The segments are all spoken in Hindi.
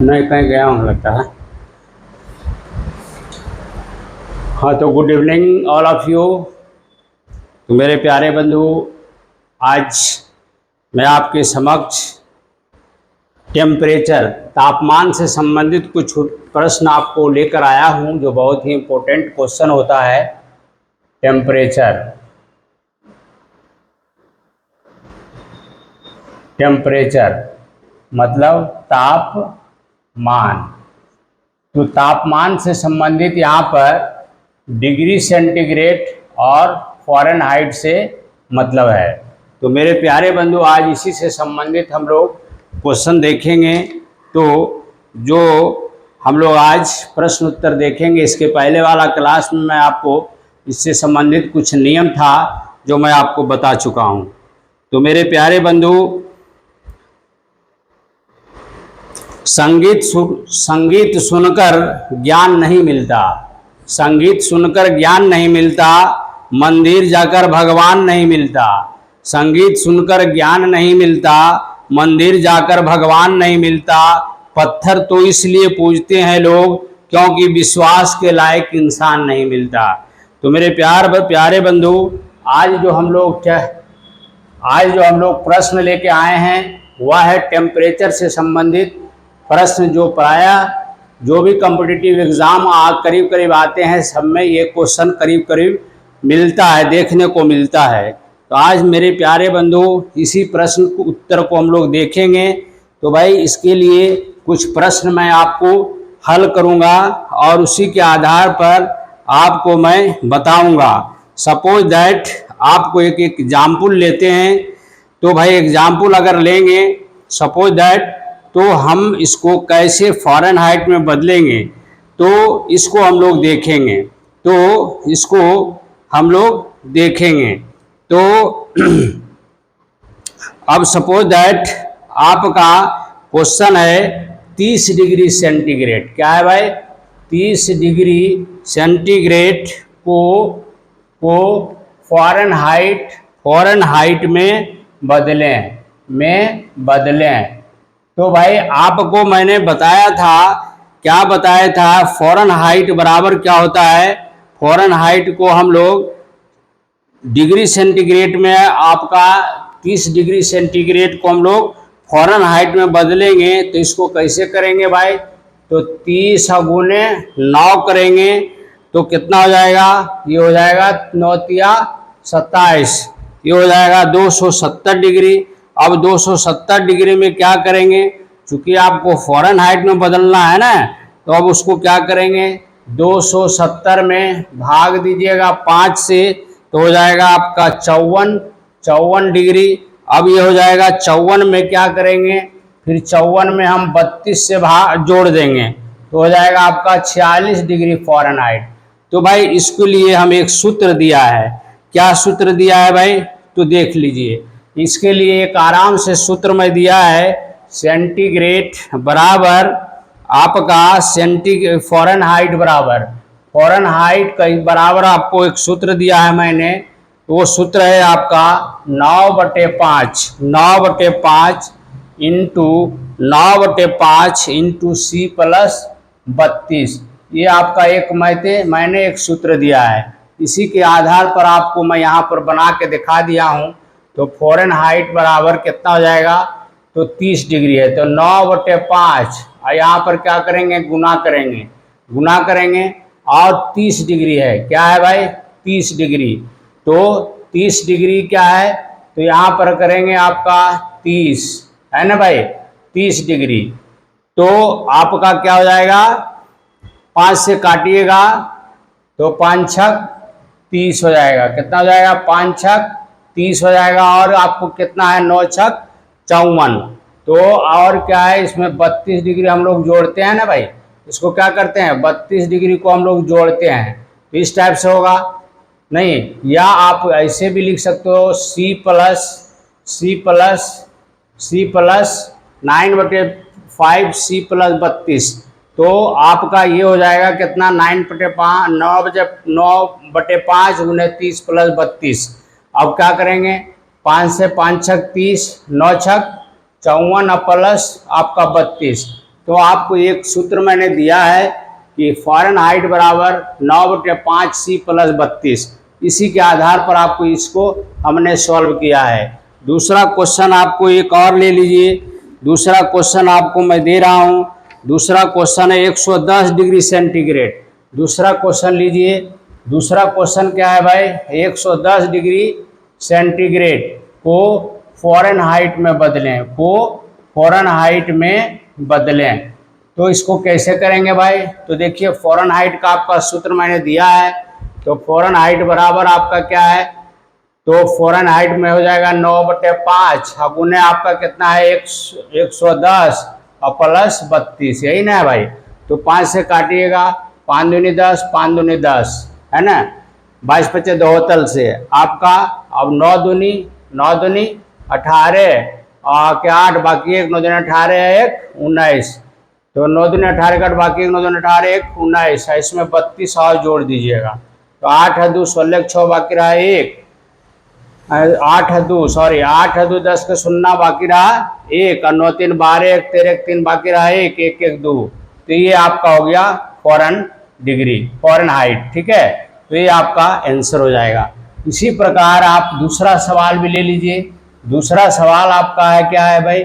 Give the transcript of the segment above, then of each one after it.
नहीं, कहीं गया हूँ लगता है। हाँ, तो good evening all of you. तो मेरे प्यारे बंधु, आज मैं आपके समक्ष टेम्परेचर तापमान से संबंधित कुछ प्रश्न आपको लेकर आया हूँ, जो बहुत ही इम्पोर्टेंट क्वेश्चन होता है। टेम्परेचर टेम्परेचर मतलब तापमान। तो तापमान से संबंधित यहाँ पर डिग्री सेंटीग्रेड और फ़ारेनहाइट से मतलब है। तो मेरे प्यारे बंधु, आज इसी से संबंधित हम लोग क्वेश्चन देखेंगे। तो जो हम लोग आज प्रश्न उत्तर देखेंगे, इसके पहले वाला क्लास में मैं आपको इससे संबंधित कुछ नियम था जो मैं आपको बता चुका हूँ। तो मेरे प्यारे बंधु, संगीत सुनकर ज्ञान नहीं मिलता, संगीत सुनकर ज्ञान नहीं मिलता, मंदिर जाकर भगवान नहीं मिलता। संगीत सुनकर ज्ञान नहीं मिलता, मंदिर जाकर भगवान नहीं मिलता। पत्थर तो इसलिए पूजते हैं लोग क्योंकि विश्वास के लायक इंसान नहीं मिलता। तो मेरे प्यारे बंधु, आज जो हम लोग प्रश्न लेके आए हैं वह है टेम्परेचर से संबंधित प्रश्न। जो प्रायः जो भी कॉम्पिटिटिव एग्ज़ाम करीब करीब आते हैं, सब में ये क्वेश्चन करीब करीब मिलता है, देखने को मिलता है। तो आज मेरे प्यारे बंधु, इसी प्रश्न को उत्तर को हम लोग देखेंगे। तो भाई, इसके लिए कुछ प्रश्न मैं आपको हल करूंगा और उसी के आधार पर आपको मैं बताऊंगा। सपोज दैट आपको एक एग्जाम्पल लेते हैं। तो भाई, एग्जाम्पल अगर लेंगे सपोज दैट, तो हम इसको कैसे फ़ारेनहाइट में बदलेंगे, तो इसको हम लोग देखेंगे। तो अब सपोज दैट आपका क्वेश्चन है 30 डिग्री सेंटीग्रेड। क्या है भाई? 30 डिग्री सेंटीग्रेड को फ़ारेनहाइट में बदलें। तो भाई, आपको मैंने बताया था, क्या बताया था? फ़ारेनहाइट बराबर क्या होता है? फ़ारेनहाइट को हम लोग डिग्री सेंटीग्रेड में, आपका 30 डिग्री सेंटीग्रेड को हम लोग फ़ारेनहाइट में बदलेंगे। तो इसको कैसे करेंगे भाई? तो 30 गुने 9 करेंगे तो कितना हो जाएगा? ये हो जाएगा 9 तिया 27, ये हो जाएगा 270 डिग्री। अब 270 डिग्री में क्या करेंगे? चूंकि आपको फ़ारेनहाइट में बदलना है ना, तो अब उसको क्या करेंगे? 270 में भाग दीजिएगा 5 से, तो हो जाएगा आपका 54 डिग्री। अब ये हो जाएगा 54 में क्या करेंगे? फिर 54 में हम 32 से जोड़ देंगे, तो हो जाएगा आपका 46 डिग्री फ़ारेनहाइट। तो भाई, इसके लिए हम एक सूत्र दिया है। क्या सूत्र दिया है भाई? तो देख लीजिए। इसके लिए एक आराम से सूत्र में दिया है, सेंटीग्रेड बराबर आपका फ़ारेनहाइट बराबर आपको एक सूत्र दिया है मैंने। तो वो सूत्र है आपका 9/5 इंटू C+32। ये आपका मैंने एक सूत्र दिया है। इसी के आधार पर आपको मैं यहाँ पर बना के दिखा दिया हूँ। तो फ़ारेनहाइट बराबर कितना हो जाएगा? तो 30 डिग्री है, तो 9/5, और यहाँ पर क्या करेंगे? गुना करेंगे और 30 डिग्री है। क्या है भाई? 30 डिग्री। तो 30 डिग्री क्या है? तो यहाँ पर करेंगे आपका 30, है ना भाई? 30 डिग्री। तो आपका क्या हो जाएगा? 5 से काटिएगा तो 5 छक 30 हो जाएगा। कितना हो जाएगा? 5 छक 30 हो जाएगा। और आपको कितना है? 9 छक 54। तो और क्या है इसमें? 32 डिग्री हम लोग जोड़ते हैं ना भाई। इसको क्या करते हैं? 32 डिग्री को हम लोग जोड़ते हैं। तो इस टाइप से होगा नहीं, या आप ऐसे भी लिख सकते हो, C+9/5 C+32। तो आपका ये हो जाएगा कितना? 9/5 गुने 30 + 32। अब क्या करेंगे? 5 से 5 छक 30, 9 छक 54 और प्लस आपका 32। तो आपको एक सूत्र मैंने दिया है कि फ़ारेनहाइट बराबर 9/5C + 32। इसी के आधार पर आपको इसको हमने सॉल्व किया है। दूसरा क्वेश्चन आपको एक और ले लीजिए। दूसरा क्वेश्चन आपको मैं दे रहा हूँ। दूसरा क्वेश्चन है 110 डिग्री सेंटीग्रेड। दूसरा क्वेश्चन लीजिए। दूसरा क्वेश्चन क्या है भाई? 110 डिग्री सेंटीग्रेड को फ़ारेनहाइट में बदलें, फ़ारेनहाइट में बदलें। तो इसको कैसे करेंगे भाई? तो देखिए, फ़ारेनहाइट का आपका सूत्र मैंने दिया है। तो फ़ारेनहाइट बराबर आपका क्या है? तो फ़ारेनहाइट में हो जाएगा 9/5। अब उन्हें आपका कितना है? 110 और प्लस 32, यही ना है भाई? तो 5 से काटिएगा, 5 दूनी 10, 5 दूनी 10, है ना? 22 × 5 = 2 से आपका अब 9 दूनी 18 और क्या 8 बाकी 1, 9 दूनी 18 है 1, 19। तो 9 दूनी 18 कट बाकी 1, 9 दूनी 18 1, 19। इसमें 32 और जोड़ दीजिएगा। तो 8 है 2 16 6 बाकी रहा 1, 8 है 2 10 के 0 बाकी रहा 1 और 9 3 12 1 13 1 3 बाकी रहा 1 1 1 2। तो ये आपका हो गया फ़ारेनहाइट। ठीक है, तो ये आपका आंसर हो जाएगा। इसी प्रकार आप दूसरा सवाल भी ले लीजिए। दूसरा सवाल आपका है क्या है भाई?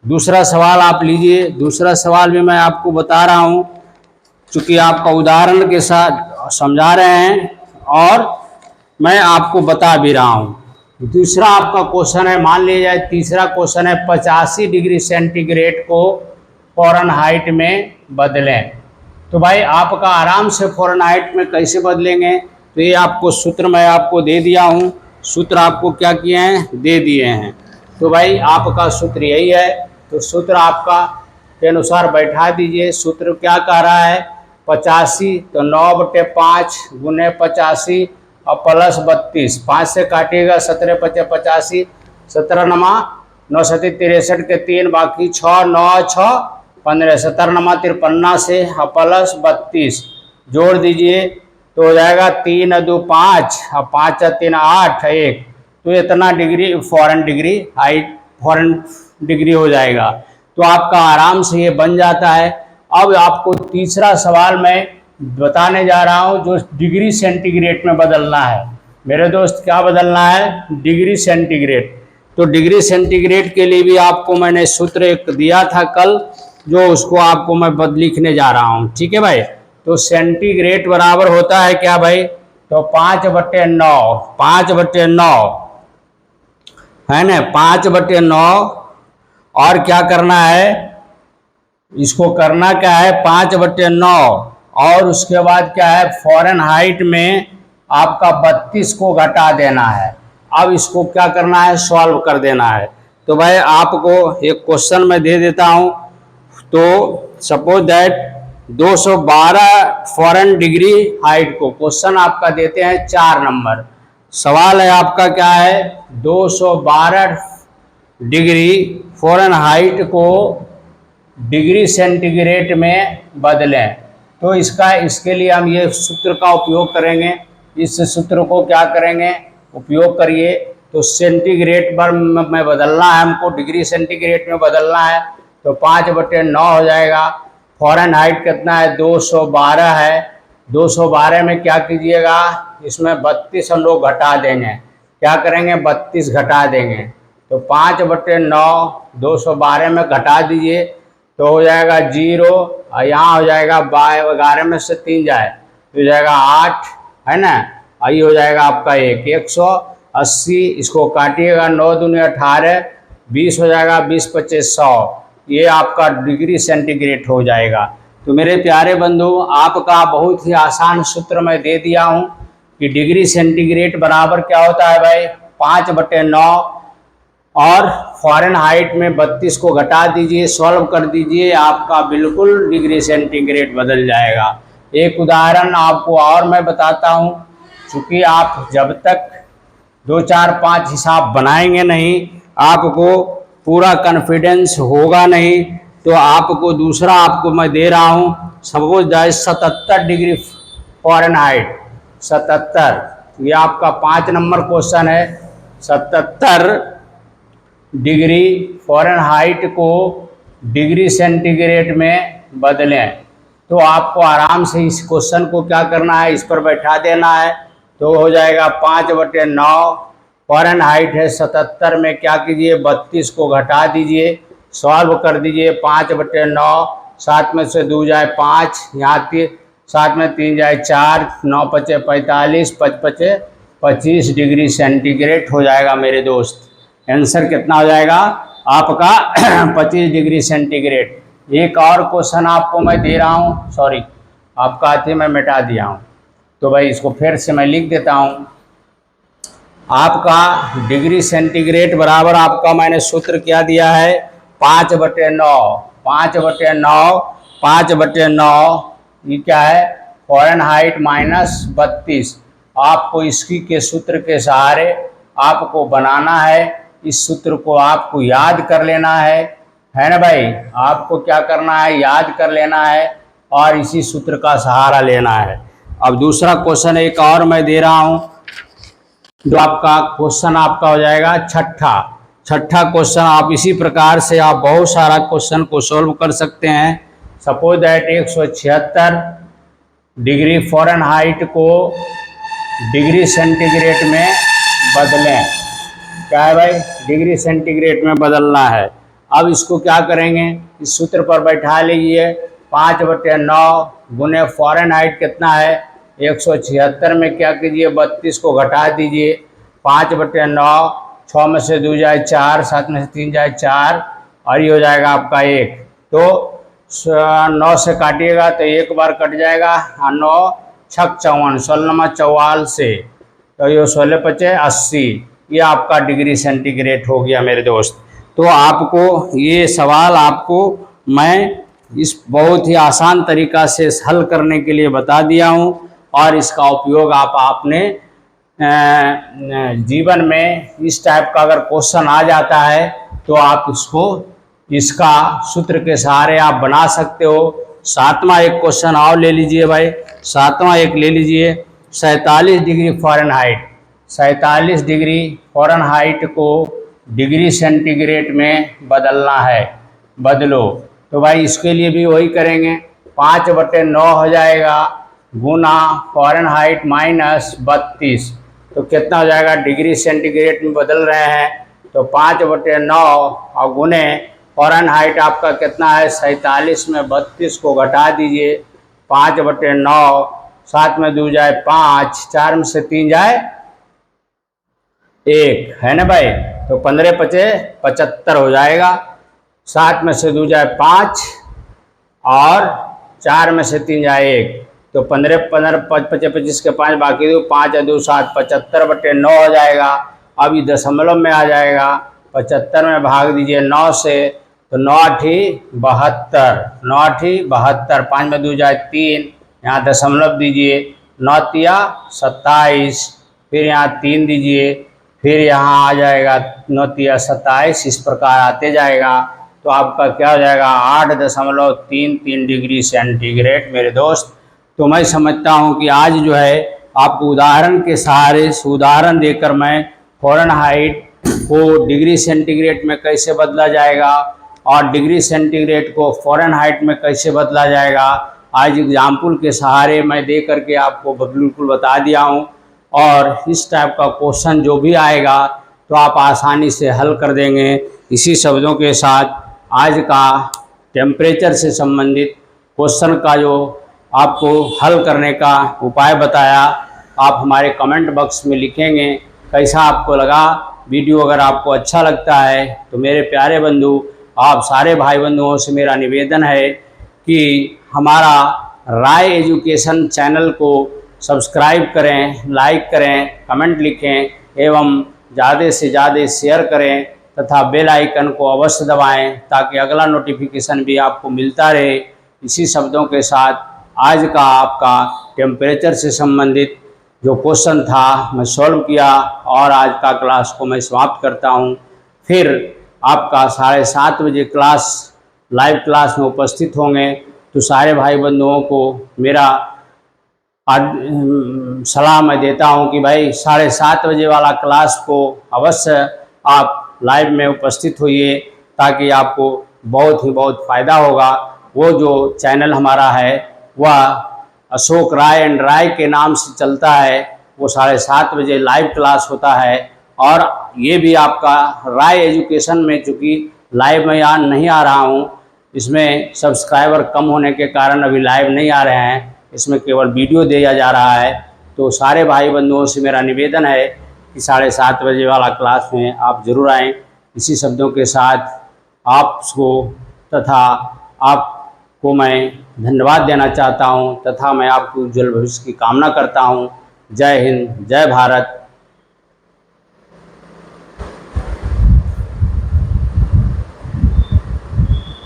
दूसरा सवाल आप लीजिए। दूसरा सवाल भी मैं आपको बता रहा हूँ, चूँकि आपका उदाहरण के साथ समझा रहे हैं और मैं आपको बता भी रहा हूँ। दूसरा आपका क्वेश्चन है, मान लिया जाए तीसरा क्वेश्चन है 85 डिग्री सेंटीग्रेड को फ़ारेनहाइट में बदलें। तो भाई आपका आराम से फ़ारेनहाइट में कैसे बदलेंगे? तो ये आपको सूत्र मैं आपको दे दिया हूँ। सूत्र आपको क्या किए हैं? दे दिए हैं। तो भाई आपका सूत्र यही है। तो सूत्र आपका के अनुसार बैठा दीजिए। सूत्र क्या कह रहा है? 85, तो 9/5 गुने 85 और प्लस 32। 5 से काटिएगा, 17 × 5 = 85, 17 नमा 9 7 63 के 3 बाकी 6 9 6 15, 17 नमा 53 से प्लस 32 जोड़ दीजिए तो हो जाएगा 3 2 5 और 5 3 8 1। तो इतना डिग्री फ़ॉरेन डिग्री हो जाएगा। तो आपका आराम से ये बन जाता है। अब आपको तीसरा सवाल मैं बताने जा रहा हूँ, जो डिग्री सेंटीग्रेड में बदलना है। मेरे दोस्त क्या बदलना है? Degree centigrade. तो डिग्री सेंटीग्रेड के लिए भी आपको मैंने सूत्र एक दिया था कल, जो उसको आपको मैं लिखने जा रहा हूँ। ठीक है भाई? तो सेंटीग्रेड बराबर होता है क्या भाई? तो 5/9, 5/9 है ना, 5/9। और क्या करना है? इसको करना क्या है? 5/9 और उसके बाद क्या है? फ़ारेनहाइट में आपका 32 को घटा देना है। अब इसको क्या करना है? सॉल्व कर देना है। तो भाई आपको एक क्वेश्चन मैं दे देता हूँ। तो suppose that 212 foreign degree height को क्वेश्चन आपका देते हैं 4 नंबर। सवाल है आपका क्या है? 212 डिग्री फ़ारेनहाइट को डिग्री सेंटीग्रेड में बदलें। तो इसके लिए हम ये सूत्र का उपयोग करेंगे। इस सूत्र को क्या करेंगे? उपयोग करिए। तो सेंटीग्रेड पर में बदलना है हमको, डिग्री सेंटीग्रेड में बदलना है। तो 5/9 हो जाएगा। फ़ारेनहाइट कितना है? 212 है। 212 में क्या कीजिएगा? इसमें 32 हम लोग घटा देंगे। क्या करेंगे? 32 घटा देंगे। तो 5/9 212 में घटा दीजिए तो हो जाएगा 0 और यहाँ हो जाएगा 11 में से 3 जाए तो हो जाएगा 8, है ना? ये हो जाएगा आपका 180। इसको काटिएगा, 9 दूनी 18, 20 हो जाएगा, 20 × 25 = 100। ये आपका डिग्री सेंटीग्रेड हो जाएगा। तो मेरे प्यारे बंधु, आपका बहुत ही आसान सूत्र मैं दे दिया हूँ कि डिग्री सेंटीग्रेड बराबर क्या होता है भाई? 5/9 और फ़ारेनहाइट में 32 को घटा दीजिए, सॉल्व कर दीजिए, आपका बिल्कुल डिग्री सेंटीग्रेड बदल जाएगा। एक उदाहरण आपको और मैं बताता हूँ, क्योंकि आप जब तक 2 4 5 हिसाब बनाएंगे नहीं, आपको पूरा कॉन्फिडेंस होगा नहीं। तो आपको दूसरा आपको मैं दे रहा हूँ, सपोज दैट 77 डिग्री फ़ारेनहाइट, 77, ये आपका 5 नंबर क्वेश्चन है। 77 डिग्री फ़ारेनहाइट को डिग्री सेंटीग्रेड में बदलें। तो आपको आराम से इस क्वेश्चन को क्या करना है, इस पर बैठा देना है। तो हो जाएगा 5/9, फ़ारेनहाइट है 77 में क्या कीजिए 32 को घटा दीजिए, सॉल्व कर दीजिए। 5/9, 7 में से 2 जाए 5, यहाँ 7 में 3 जाए 4, 9 पचे 45, 5 पचे 25 डिग्री सेंटीग्रेड हो जाएगा मेरे दोस्त। आंसर कितना हो जाएगा आपका 25 डिग्री सेंटीग्रेड। एक और क्वेश्चन आपको मैं दे रहा हूँ, सॉरी आपका थी मैं मिटा दिया हूँ, तो भाई इसको फिर से मैं लिख देता हूँ। आपका डिग्री सेंटीग्रेड बराबर आपका मैंने सूत्र क्या दिया है 5/9, 5/9, 5/9 ये क्या है फ़ारेनहाइट -32। आपको इसकी के सूत्र के सहारे आपको बनाना है, इस सूत्र को आपको याद कर लेना है ना भाई। आपको क्या करना है, याद कर लेना है और इसी सूत्र का सहारा लेना है। अब दूसरा क्वेश्चन एक और मैं दे रहा हूं, जो आपका क्वेश्चन आपका हो जाएगा छठा क्वेश्चन। आप इसी प्रकार से आप बहुत सारा क्वेश्चन को सॉल्व कर सकते हैं। सपोज दैट 176 डिग्री फ़ारेनहाइट को डिग्री सेंटीग्रेड में बदलें। क्या है भाई, डिग्री सेंटीग्रेड में बदलना है। अब इसको क्या करेंगे, इस सूत्र पर बैठा लीजिए। 5/9 गुने फ़ारेनहाइट कितना है 176 में क्या कीजिए 32 को घटा दीजिए। 5/9, 6 में से 2 जाए 4, 7 में से 3 जाए 4 और ये हो जाएगा आपका 1। तो 9 से काटिएगा तो एक बार कट जाएगा, 9 छक 54, 16 से, तो ये 16 पचे 80, ये आपका डिग्री सेंटीग्रेड हो गया मेरे दोस्त। तो आपको ये सवाल आपको मैं इस बहुत ही आसान तरीका से हल करने के लिए बता दिया हूँ और इसका उपयोग आप अपने जीवन में इस टाइप का अगर क्वेश्चन आ जाता है तो आप इसका सूत्र के सहारे आप बना सकते हो। 7वां एक क्वेश्चन और ले लीजिए भाई, 7वां एक ले लीजिए। 47 डिग्री फ़ारेनहाइट, 47 डिग्री फ़ारेनहाइट को डिग्री सेंटीग्रेड में बदलना है, बदलो। तो भाई इसके लिए भी वही करेंगे, 5/9 हो जाएगा गुना फ़ारेनहाइट -32, तो कितना हो जाएगा डिग्री सेंटीग्रेड में बदल रहे हैं तो 5/9 और गुने फ़ारेनहाइट आपका कितना है 47 में 32 को घटा दीजिए। 5/9, 7 में 2 जाए 5, 4 में से 3 जाए 1, है ना भाई। तो 15 पचे 75 हो जाएगा। 7 में से 2 जाए 5 और 4 में से 3 जाए 1, तो 15 5 पचे 25 के 5 बाकी दो, 5 और 2 7, 75/9 हो जाएगा। अब ये दशमलव में आ जाएगा, 75 में भाग दीजिए 9 से, तो 9 8 72, 9 8 72, 5 में 2 जाए 3, यहाँ दशमलव दीजिए, 9 तिया 27, फिर यहाँ 3 दीजिए, फिर यहाँ आ जाएगा 9 तिया 27, इस प्रकार आते जाएगा। तो आपका क्या हो जाएगा 8.33 डिग्री सेंटीग्रेड मेरे दोस्त। तो मैं समझता हूँ कि आज जो है आपको उदाहरण के सहारे उदाहरण देकर मैं फ़ारेनहाइट को डिग्री सेंटीग्रेड में कैसे बदला जाएगा और डिग्री सेंटीग्रेड को फ़ारेनहाइट में कैसे बदला जाएगा, आज एग्जाम्पल के सहारे मैं दे करके आपको बिल्कुल बता दिया हूँ। और इस टाइप का क्वेश्चन जो भी आएगा तो आप आसानी से हल कर देंगे। इसी शब्दों के साथ आज का टेम्परेचर से संबंधित क्वेश्चन का जो आपको हल करने का उपाय बताया, आप हमारे कमेंट बॉक्स में लिखेंगे कैसा आपको लगा वीडियो। अगर आपको अच्छा लगता है तो मेरे प्यारे बंधु, आप सारे भाई बंधुओं से मेरा निवेदन है कि हमारा राय एजुकेशन चैनल को सब्सक्राइब करें, लाइक करें, कमेंट लिखें एवं ज़्यादा से ज़्यादा शेयर करें तथा बेल आइकन को अवश्य दबाएं ताकि अगला नोटिफिकेशन भी आपको मिलता रहे। इसी शब्दों के साथ आज का आपका टेम्परेचर से संबंधित जो क्वेश्चन था मैं सॉल्व किया और आज का क्लास को मैं समाप्त करता हूं। फिर आपका 7:30 बजे क्लास लाइव क्लास में उपस्थित होंगे। तो सारे भाई बंधुओं को मेरा सलाह मैं देता हूं कि भाई 7:30 बजे वाला क्लास को अवश्य आप लाइव में उपस्थित होइए ताकि आपको बहुत फ़ायदा होगा। वो जो चैनल हमारा है वह अशोक राय एंड राय के नाम से चलता है। वो 7:30 बजे लाइव क्लास होता है। और ये भी आपका राय एजुकेशन में, चूँकि लाइव में यहाँ नहीं आ रहा हूँ, इसमें सब्सक्राइबर कम होने के कारण अभी लाइव नहीं आ रहे हैं, इसमें केवल वीडियो दिया जा रहा है। तो सारे भाई बंधुओं से मेरा निवेदन है कि 7:30 बजे वाला क्लास में आप ज़रूर आएँ। इसी शब्दों के साथ आपको तथा आपको मैं धन्यवाद देना चाहता हूं तथा मैं आपके उज्जवल भविष्य की कामना करता हूं। जय हिंद, जय भारत।